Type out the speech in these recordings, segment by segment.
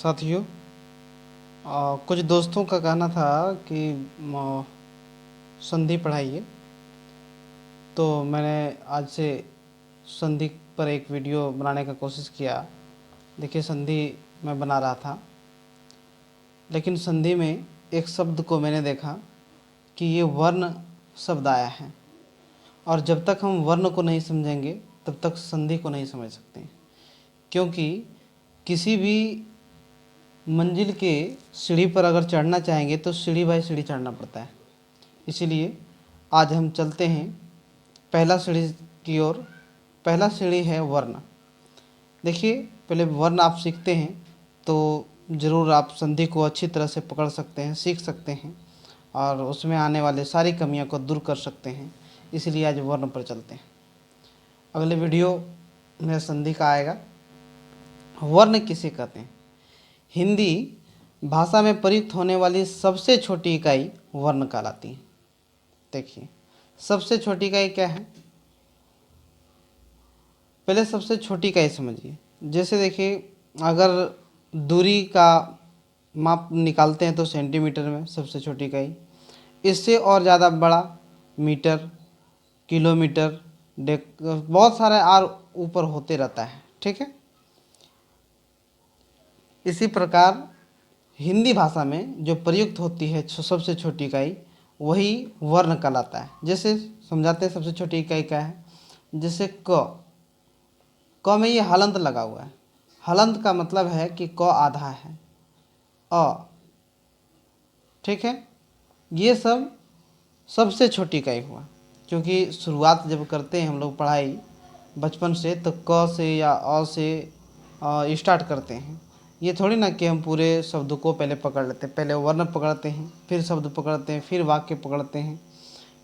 साथियों, कुछ दोस्तों का कहना था कि संधि पढ़ाइए, तो मैंने आज से संधि पर एक वीडियो बनाने का कोशिश किया। देखिए, संधि मैं बना रहा था, लेकिन संधि में एक शब्द को मैंने देखा कि ये वर्ण शब्द आया है, और जब तक हम वर्ण को नहीं समझेंगे तब तक संधि को नहीं समझ सकते। क्योंकि किसी भी मंजिल के सीढ़ी पर अगर चढ़ना चाहेंगे तो सीढ़ी बाई सीढ़ी चढ़ना पड़ता है। इसीलिए आज हम चलते हैं पहला सीढ़ी की ओर। पहला सीढ़ी है वर्ण। देखिए, पहले वर्ण आप सीखते हैं तो ज़रूर आप संधि को अच्छी तरह से पकड़ सकते हैं, सीख सकते हैं, और उसमें आने वाले सारी कमियों को दूर कर सकते हैं। इसलिए आज वर्ण पर चलते हैं। अगले वीडियो में संधि का आएगा। वर्ण किसे कहते हैं? हिंदी भाषा में प्रयुक्त होने वाली सबसे छोटी इकाई वर्ण कहलाती है। देखिए, सबसे छोटी इकाई क्या है? पहले सबसे छोटी इकाई समझिए। जैसे देखिए, अगर दूरी का माप निकालते हैं तो सेंटीमीटर में सबसे छोटी इकाई। इससे और ज़्यादा बड़ा मीटर, किलोमीटर, बहुत सारे आर ऊपर होते रहता है। ठीक है। इसी प्रकार हिंदी भाषा में जो प्रयुक्त होती है सबसे छोटी इकाई, वही वर्ण कहलाता है। जैसे समझाते हैं सबसे छोटी इकाई क्या है। जैसे क में ये हलंत लगा हुआ है। हलंत का मतलब है कि क आधा है अ। ठीक है। ये सब सबसे छोटी इकाई हुआ, क्योंकि शुरुआत जब करते हैं हम लोग पढ़ाई बचपन से, तो क से या अ से स्टार्ट करते हैं। ये थोड़ी ना कि हम पूरे शब्द को पहले पकड़ लेते हैं। पहले वर्ण पकड़ते हैं, फिर शब्द पकड़ते हैं, फिर वाक्य पकड़ते हैं,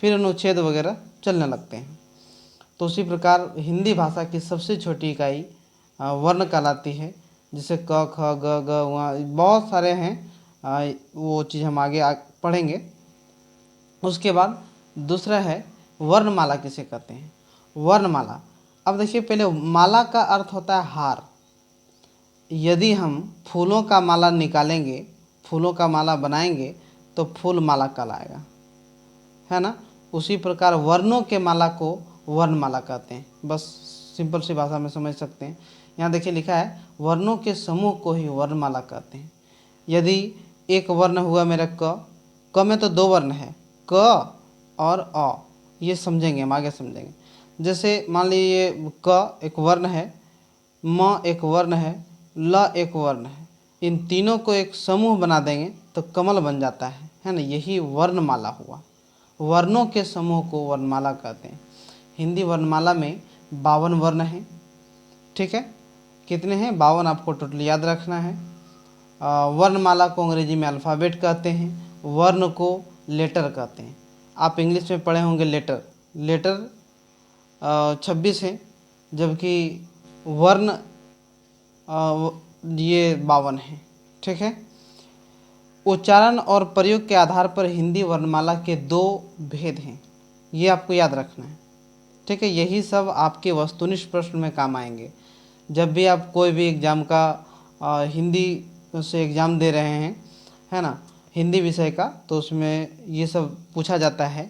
फिर अनुच्छेद वगैरह चलने लगते हैं। तो उसी प्रकार हिंदी भाषा की सबसे छोटी इकाई वर्ण कहलाती है। जैसे क, ख, ग, घ, वहाँ बहुत सारे हैं। वो चीज़ हम आगे पढ़ेंगे। उसके बाद दूसरा है वर्णमाला किसे कहते हैं? वर्णमाला। अब देखिए, पहले माला का अर्थ होता है हार। यदि हम फूलों का माला निकालेंगे, फूलों का माला बनाएंगे, तो फूल माला कहलाएगा, है ना। उसी प्रकार वर्णों के माला को वर्णमाला कहते हैं। बस सिंपल सी भाषा में समझ सकते हैं। यहाँ देखिए लिखा है, वर्णों के समूह को ही वर्णमाला कहते हैं। यदि एक वर्ण हुआ मेरा क में तो दो वर्ण है, क और अ। ये समझेंगे, हम आगे समझेंगे। जैसे मान लीजिए क एक वर्ण है, म एक वर्ण है, ल एक वर्ण है। इन तीनों को एक समूह बना देंगे तो कमल बन जाता है ना। यही वर्णमाला हुआ। वर्णों के समूह को वर्णमाला कहते हैं। हिंदी वर्णमाला में 52 वर्ण हैं। ठीक है। कितने हैं? 52 आपको टोटल याद रखना है। वर्णमाला को अंग्रेजी में अल्फ़ाबेट कहते हैं, वर्ण को लेटर कहते हैं। आप इंग्लिश में पढ़े होंगे लेटर। लेटर 26 हैं, जबकि वर्ण ये 52 हैं। ठीक है। उच्चारण और प्रयोग के आधार पर हिंदी वर्णमाला के दो भेद हैं, ये आपको याद रखना है। ठीक है। यही सब आपके वस्तुनिष्ठ प्रश्न में काम आएंगे। जब भी आप कोई भी एग्ज़ाम का हिंदी से एग्ज़ाम दे रहे हैं, है ना, हिंदी विषय का, तो उसमें ये सब पूछा जाता है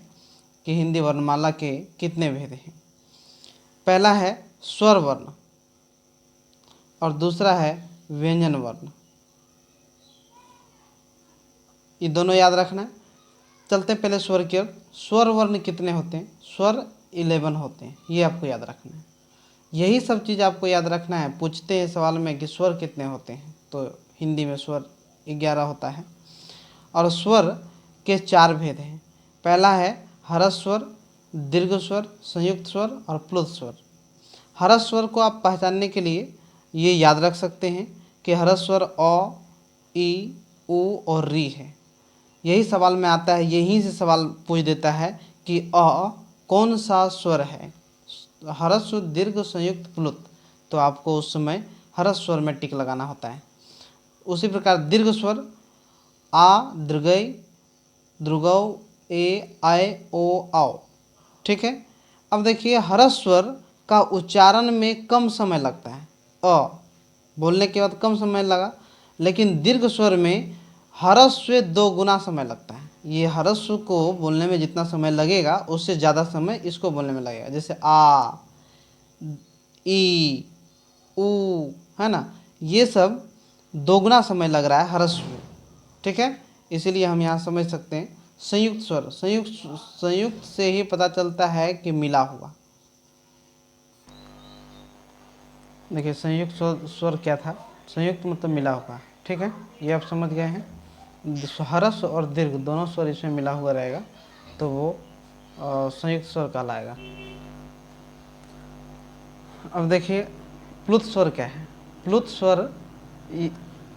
कि हिंदी वर्णमाला के कितने भेद हैं। पहला है स्वर वर्ण और दूसरा है व्यंजन वर्ण। ये दोनों याद रखना है। चलते हैं पहले स्वर की ओर। स्वर वर्ण कितने होते हैं? स्वर 11 होते हैं, ये आपको याद रखना है। यही सब चीज़ आपको याद रखना है। पूछते हैं सवाल में कि स्वर कितने होते हैं, तो हिंदी में स्वर 11 होता है। और स्वर के 4 भेद हैं। पहला है ह्रस्व स्वर, दीर्घ स्वर, संयुक्त स्वर और प्लुत स्वर। ह्रस्व स्वर को आप पहचानने के लिए ये याद रख सकते हैं कि ह्रस्व स्वर अ, ई, उ और री है। यही सवाल में आता है, यहीं से सवाल पूछ देता है कि अ कौन सा स्वर है, ह्रस्व, दीर्घ, संयुक्त, प्लुत। तो आपको उस समय ह्रस्व स्वर में टिक लगाना होता है। उसी प्रकार दीर्घ स्वर आ, दीर्घई, द्रुगौ, ए, आय, ओ, आओ। ठीक है। अब देखिए, ह्रस्व स्वर का उच्चारण में कम समय लगता है। अ बोलने के बाद कम समय लगा, लेकिन दीर्घ स्वर में ह्रस्व 2 गुना समय लगता है। ये ह्रस्व को बोलने में जितना समय लगेगा उससे ज़्यादा समय इसको बोलने में लगेगा। जैसे आ, ई, ऊ, है ना, ये सब 2 गुना समय लग रहा है ह्रस्व में। ठीक है, इसीलिए हम यहाँ समझ सकते हैं संयुक्त स्वर, संयुक्त से ही पता चलता है कि मिला हुआ। देखिए संयुक्त स्वर क्या था, संयुक्त मतलब मिला हुआ। ठीक है, ये आप समझ गए हैं। ह्रस्व और दीर्घ दोनों स्वर इसमें मिला हुआ रहेगा तो वो संयुक्त स्वर कहलाएगा। अब देखिए प्लुत स्वर क्या है। प्लुत स्वर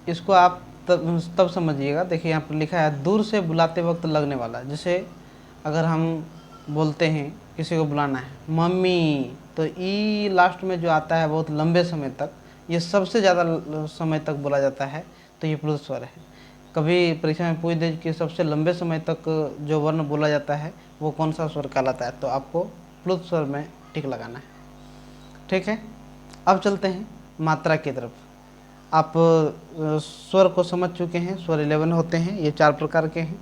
इसको आप तब समझिएगा। देखिए यहाँ पर लिखा है दूर से बुलाते वक्त लगने वाला। जैसे अगर हम बोलते हैं किसी को बुलाना है मम्मी, तो ई लास्ट में जो आता है बहुत लंबे समय तक, ये सबसे ज़्यादा समय तक बोला जाता है, तो ये प्लुत स्वर है। कभी परीक्षा में पूछ दे कि सबसे लंबे समय तक जो वर्ण बोला जाता है वो कौन सा स्वर कहलाता है, तो आपको प्लुत स्वर में टिक लगाना है। ठीक है, अब चलते हैं मात्रा की तरफ। आप स्वर को समझ चुके हैं, स्वर 11 होते हैं, ये 4 प्रकार के हैं।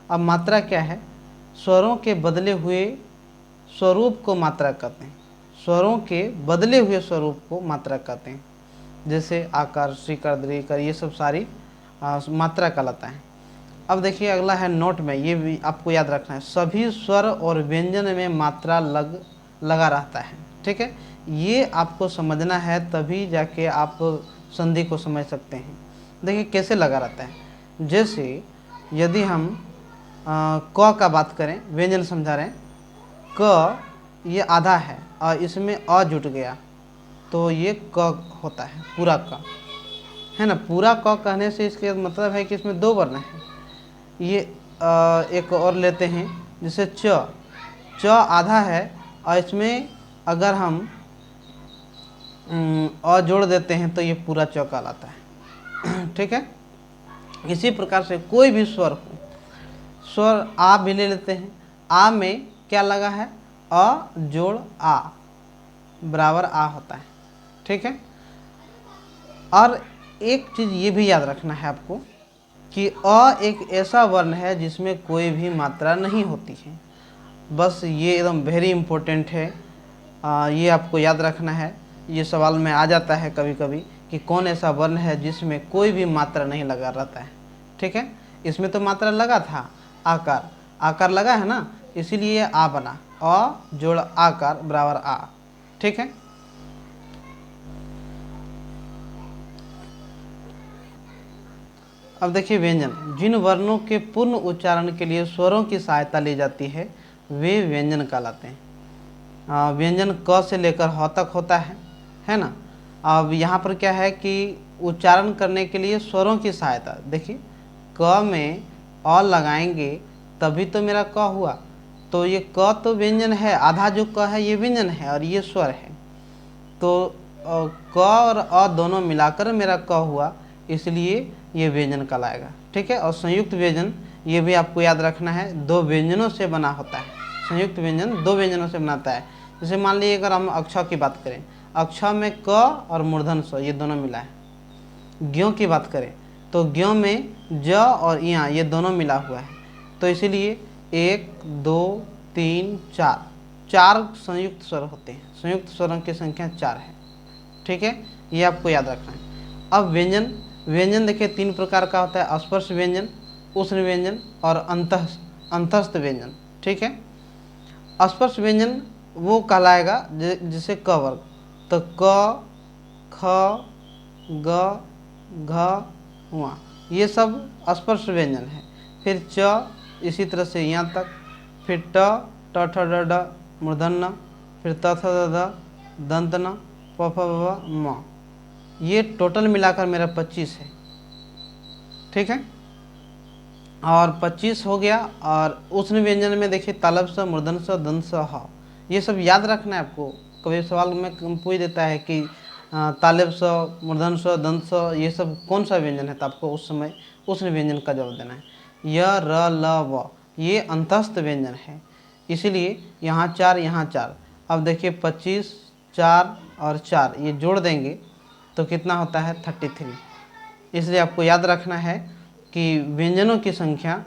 अब मात्रा क्या है, स्वरों के बदले हुए स्वरूप को मात्रा कहते हैं। स्वरों के बदले हुए स्वरूप को मात्रा कहते हैं। जैसे आकार, श्रीकार, दीर्घकार, ये सब सारी मात्रा कहलाता है। अब देखिए अगला है नोट में, ये भी आपको याद रखना है, सभी स्वर और व्यंजन में मात्रा लगा रहता है। ठीक है, ये आपको समझना है तभी जाके आप संधि को समझ सकते हैं। देखिए कैसे लगा रहता है। जैसे यदि हम क का बात करें, व्यंजन समझा रहे हैं, क ये आधा है और इसमें अ जुट गया तो ये क होता है, पूरा क, है ना। पूरा क कहने से इसके मतलब है कि इसमें 2 वर्ण है। ये एक और लेते हैं, जैसे च आधा है और इसमें अगर हम अ जोड़ देते हैं तो ये पूरा च कहलाता है। ठीक है, इसी प्रकार से कोई भी स्वर हो, स्वर आ भी ले लेते हैं, आ में क्या लगा है, अ जोड़ आ बराबर आ होता है। ठीक है, और एक चीज़ ये भी याद रखना है आपको कि अ एक ऐसा वर्ण है जिसमें कोई भी मात्रा नहीं होती है। बस ये एकदम वेरी इम्पोर्टेंट है, ये आपको याद रखना है। ये सवाल में आ जाता है कभी कभी कि कौन ऐसा वर्ण है जिसमें कोई भी मात्रा नहीं लगा रहता है। ठीक है, इसमें तो मात्रा लगा था, आकार, आकार लगा है ना, इसीलिए आ बना, अ जोड़ आकार बराबर आ। ठीक है, अब देखिए व्यंजन, जिन वर्णों के पूर्ण उच्चारण के लिए स्वरों की सहायता ली जाती है वे व्यंजन कहलाते हैं। व्यंजन क से लेकर ह तक होता है ना। अब यहाँ पर क्या है कि उच्चारण करने के लिए स्वरों की सहायता, देखिए क में अ लगाएंगे तभी तो मेरा क हुआ, तो ये क तो व्यंजन है, आधा जो क है ये व्यंजन है और ये स्वर है, तो क और अ दोनों मिलाकर मेरा क हुआ, इसलिए ये व्यंजन कहलाएगा। ठीक है, और संयुक्त व्यंजन ये भी आपको याद रखना है, 2 व्यंजनों से बना होता है। संयुक्त व्यंजन 2 व्यंजनों से बनाता है। जैसे मान लीजिए अगर हम अक्ष की बात करें, अक्ष में क और मूर्धन स ये दोनों मिला है। ज्यों की बात करें तो ज्यों में ज और या ये दोनों मिला हुआ है, तो इसीलिए 1 2 3 4 संयुक्त स्वर होते हैं। संयुक्त स्वरों की संख्या 4 है। ठीक है, ये आपको याद रखना है। अब व्यंजन, व्यंजन देखिए 3 प्रकार का होता है, स्पर्श व्यंजन, उष्ण व्यंजन और अंतस्थ व्यंजन। ठीक है, स्पर्श व्यंजन वो कहलाएगा जैसे क वर्ग, तो क ख ग घ ङ ये सब स्पर्श व्यंजन है। फिर च इसी तरह से यहाँ तक, फिर ट ठ ड ढ मूर्धन्य, फिर त थ द ध दंत न, प फ ब म, ये टोटल मिलाकर मेरा 25 है। ठीक है, और 25 हो गया। और उष्ण व्यंजन में देखिए तालब स, मूर्धन स, दंत स, ह, ये सब याद रखना है आपको। कभी सवाल में पूछ देता है कि तालब स, मूर्धन स, दंत स, ये सब कौन सा व्यंजन है, तो आपको उस समय उष्ण व्यंजन का जवाब देना है। य र ल व ये अंतस्थ व्यंजन है, इसीलिए यहाँ 4 यहाँ 4। अब देखिए 25 4 और 4 ये जोड़ देंगे तो कितना होता है 33। इसलिए आपको याद रखना है कि व्यंजनों की संख्या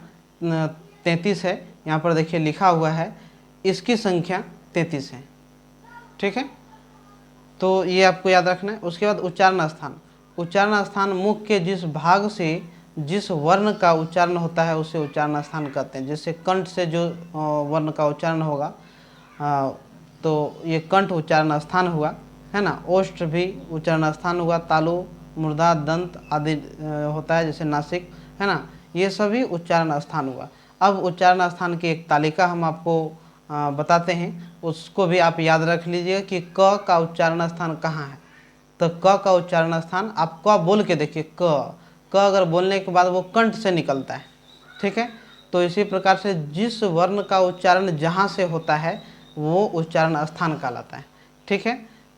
33 है। यहाँ पर देखिए लिखा हुआ है, इसकी संख्या 33 है। ठीक है, तो ये आपको याद रखना है। उसके बाद उच्चारण स्थान। उच्चारण स्थान मुख के जिस भाग से जिस वर्ण का उच्चारण होता है उसे उच्चारण स्थान कहते हैं। जैसे कंठ से जो वर्ण का उच्चारण होगा तो ये कंठ उच्चारण स्थान हुआ, है ना। ओष्ठ भी उच्चारण स्थान हुआ। तालु, मूर्धा, दंत आदि होता है, जैसे नासिक, है ना। ये सभी उच्चारण स्थान हुआ। अब उच्चारण स्थान की एक तालिका हम आपको बताते हैं, उसको भी आप याद रख लीजिएगा कि क का उच्चारण स्थान कहाँ है। तो क का उच्चारण स्थान आप क बोल के देखिए, क अगर बोलने के बाद वो कंठ से निकलता है। ठीक है, तो इसी प्रकार से जिस वर्ण का उच्चारण जहाँ से होता है वो उच्चारण स्थान कहलाता है। ठीक है,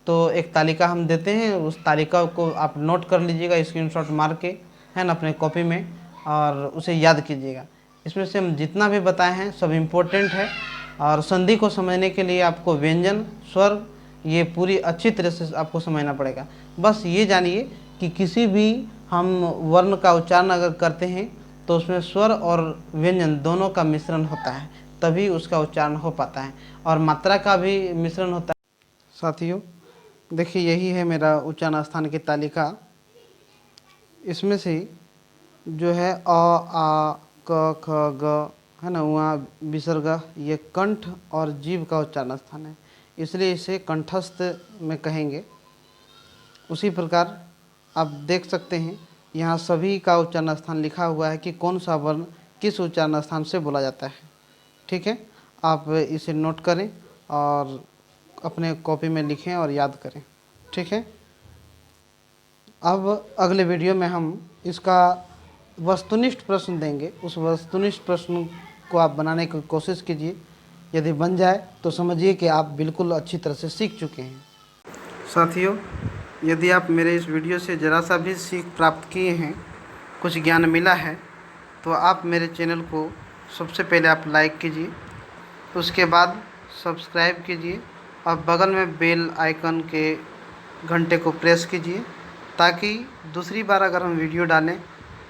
तो एक तालिका हम देते हैं, उस तालिका को आप नोट कर लीजिएगा स्क्रीनशॉट मार के, है ना, अपने कॉपी में, और उसे याद कीजिएगा। इसमें से हम जितना भी बताए हैं सब इम्पोर्टेंट है, और संधि को समझने के लिए आपको व्यंजन, स्वर, ये पूरी अच्छी तरह से आपको समझना पड़ेगा। बस ये जानिए कि किसी भी हम वर्ण का उच्चारण अगर करते हैं तो उसमें स्वर और व्यंजन दोनों का मिश्रण होता है, तभी उसका उच्चारण हो पाता है, और मात्रा का भी मिश्रण होता है। साथियों देखिए, यही है मेरा उच्चारण स्थान की तालिका। इसमें से जो है अ, आ, क, ख, ग, है ना, वहाँ विसर्ग, ये कंठ और जीभ का उच्चारण स्थान है, इसलिए इसे कंठस्थ में कहेंगे। उसी प्रकार आप देख सकते हैं यहाँ सभी का उच्चारण स्थान लिखा हुआ है कि कौन सा वर्ण किस उच्चारण स्थान से बोला जाता है। ठीक है, आप इसे नोट करें और अपने कॉपी में लिखें और याद करें। ठीक है, अब अगले वीडियो में हम इसका वस्तुनिष्ठ प्रश्न देंगे। उस वस्तुनिष्ठ प्रश्न को आप बनाने की कोशिश कीजिए। यदि बन जाए तो समझिए कि आप बिल्कुल अच्छी तरह से सीख चुके हैं। साथियों, यदि आप मेरे इस वीडियो से ज़रा सा भी सीख प्राप्त किए हैं, कुछ ज्ञान मिला है, तो आप मेरे चैनल को सबसे पहले आप लाइक कीजिए, उसके बाद सब्सक्राइब कीजिए और बगल में बेल आइकन के घंटे को प्रेस कीजिए, ताकि दूसरी बार अगर हम वीडियो डालें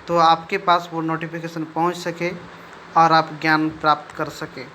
तो आपके पास वो नोटिफिकेशन पहुंच सके और आप ज्ञान प्राप्त कर सकें।